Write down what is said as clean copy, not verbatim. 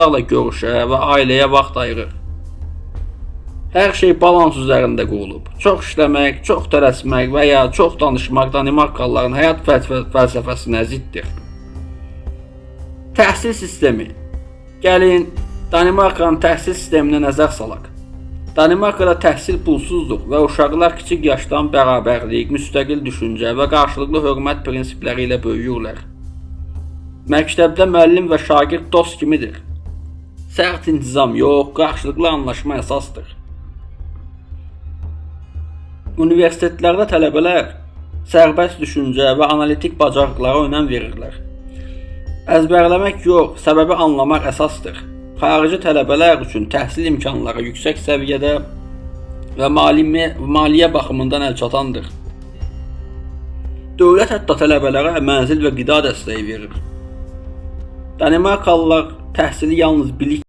görüşə və ailəyə vaxt ayırır. Hər şey balans üzərində qurulub. Çox işləmək, çox tələsmək və ya çox danışmaq Danimarkalıların həyat fəlsəfəsinə ziddir. Təhsil sistemi. Gəlin, Danimarkanın təhsil sisteminə nəzər salaq. Danimarkada təhsil pulsuzluq və uşaqlar kiçik yaşdan bərabərlik, müstəqil düşüncə və qarşılıqlı hörmət prinsipləri ilə böyüyürlər. Məktəbdə müəllim və şagird dost kimidir. Sərt intizam yox, qarşılıqlı anlaşma əsasdır. Universitetlərdə tələbələr sərbəst düşüncə və analitik bacarıqlara önəm verirlər. Əzbərləmək yox, səbəbi anlamaq əsasdır. Xarici tələbələr üçün təhsil imkanları yüksək səviyyədə və maliyyə baxımından əlçatandır. Dövlət hətta tələbələrə mənzil və qida dəstəyi verir. Danimarkalılar təhsili yalnız bilik